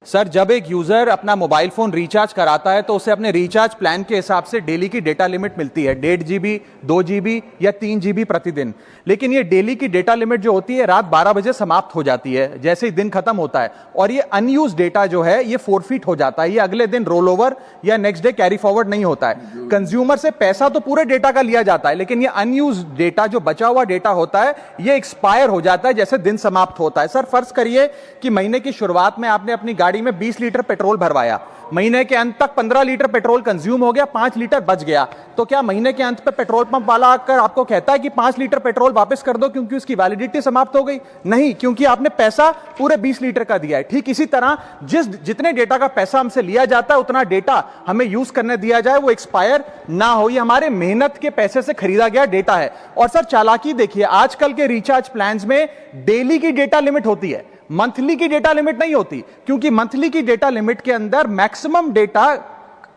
Sir, जब एक user अपना मोबाइल फोन रिचार्ज कराता है तो उसे अपने रिचार्ज प्लान के हिसाब से डेली की डेटा लिमिट मिलती है 1.5 GB, 2 GB या 3 GB प्रतिदिन। लेकिन ये डेली की डेटा लिमिट जो होती है रात 12 बजे समाप्त हो जाती है जैसे ही दिन खत्म होता है, और ये अनयूज डेटा जो है ये फोरफिट हो जाता है, ये अगले दिन रोल ओवर या नेक्स्ट डे कैरी फॉरवर्ड नहीं होता है। कंज्यूमर से पैसा तो पूरे डेटा का लिया जाता है, लेकिन ये अनयूज डेटा जो बचा हुआ डेटा होता है ये एक्सपायर हो जाता है जैसे दिन समाप्त होता है। सर, फर्ज करिए कि महीने की शुरुआत में आपने अपनी गाड़ी में 20 लीटर पेट्रोल भरवाया, महीने के अंत तक 15 लीटर पेट्रोल कंज्यूम हो गया, 5 लीटर बच गया, तो क्या महीने के अंत पे पेट्रोल पंप वाला आकर आपको कहता है कि 5 लीटर पेट्रोल वापस कर दो क्योंकि उसकी वैलिडिटी समाप्त हो गई? नहीं, क्योंकि आपने पैसा पूरे 20 लीटर का दिया है। ठीक इसी तरह जितने डेटा का पैसा हमसे लिया जाता है उतना डेटा हमें यूज करने दिया जाए, वो एक्सपायर ना हो। ये हमारे मेहनत के पैसे से खरीदा गया डेटा है। और सर, चालाकी देखिए, आजकल के रिचार्ज प्लान्स में डेली की डेटा लिमिट होती है, मंथली की डेटा लिमिट नहीं होती, क्योंकि मंथली की डेटा लिमिट के अंदर मैक्सिमम डेटा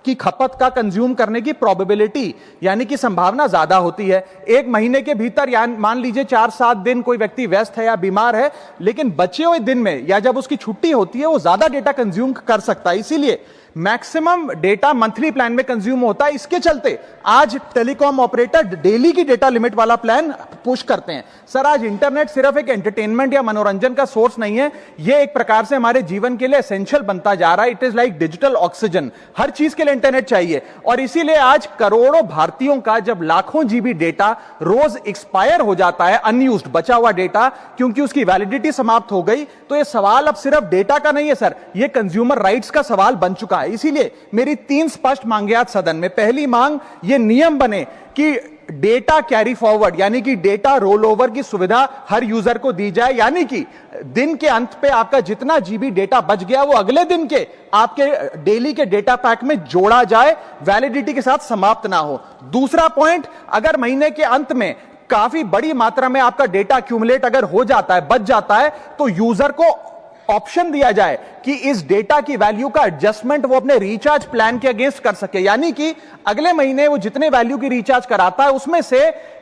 की खपत का कंज्यूम करने की प्रोबेबिलिटी यानी कि संभावना ज्यादा होती है। एक महीने के भीतर या मान लीजिए 4-7 दिन कोई व्यक्ति व्यस्त है या बीमार है, लेकिन बचे हुए दिन में या जब उसकी छुट्टी होती है वो ज्यादा डेटा कंज्यूम कर सकता है, इसीलिए मैक्सिमम डेटा मंथली प्लान में कंज्यूम होता है। इसके चलते आज टेलीकॉम ऑपरेटर डेली की डेटा लिमिट वाला प्लान पुश करते हैं। सर, आज इंटरनेट सिर्फ एक एंटरटेनमेंट या मनोरंजन का सोर्स नहीं है, यह एक प्रकार से हमारे जीवन के लिए एसेंशियल बनता जा रहा है। It is like digital oxygen, हर चीज के लिए इंटरनेट चाहिए। और इसीलिए आज करोड़ों भारतीयों का जब लाखों जीबी डेटा रोज एक्सपायर हो जाता है, अनयूज्ड बचा हुआ डेटा, क्योंकि उसकी वैलिडिटी समाप्त हो गई, तो यह सवाल अब सिर्फ डेटा का नहीं है सर, यह कंज्यूमर राइट्स का सवाल बन चुका है। इसीलिए मेरी 3 स्पष्ट मांगे आज सदन में। पहली मांग, ये नियम बने कि डेटा कैरी फॉरवर्ड यानी कि डेटा रोल ओवर की सुविधा हर यूजर को दी जाए, यानी कि दिन के अंत पे आपका जितना जीबी डेटा बच गया वो अगले दिन के आपके डेली के डेटा पैक में जोड़ा जाए, वैलिडिटी के साथ समाप्त ना हो। दूसरा पॉइंट, अगर महीने के अंत में काफी बड़ी मात्रा में आपका डेटा एक्यूमुलेट अगर हो जाता है, बच जाता है, तो यूजर को ऑप्शन दिया जाए कि इस डेटा की वैल्यू का एडजस्टमेंट वो अपने रिचार्ज प्लान के अगेंस्ट कर सके, यानी कि अगले महीने वो जितने वैल्यू की रिचार्ज कराता है उसमें से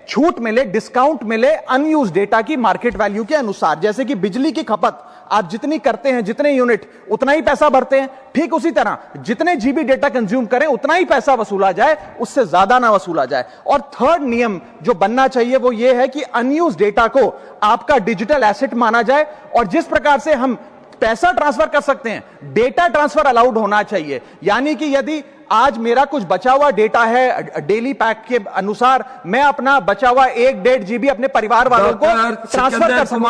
छूट मिले, डिस्काउंट मिले अनयूज डेटा की मार्केट वैल्यू के अनुसार। जैसे कि बिजली की खपत आप जितनी करते हैं, जितने यूनिट उतना ही पैसा भरते हैं, ठीक उसी तरह जितने जीबी डेटा कंज्यूम करें उतना ही पैसा वसूला जाए, उससे ज्यादा ना वसूला जाए। और थर्ड नियम जो बनना चाहिए वो ये है कि अनयूज डेटा को आपका डिजिटल एसेट माना जाए, और जिस प्रकार से हम पैसा ट्रांसफर कर सकते हैं, डेटा ट्रांसफर अलाउड होना चाहिए। यानी कि यदि आज मेरा कुछ बचा हुआ डेटा है डेली पैक के अनुसार, मैं अपना बचा हुआ 1-1.5 GB अपने परिवार वालों को ट्रांसफर कर सकता हूं।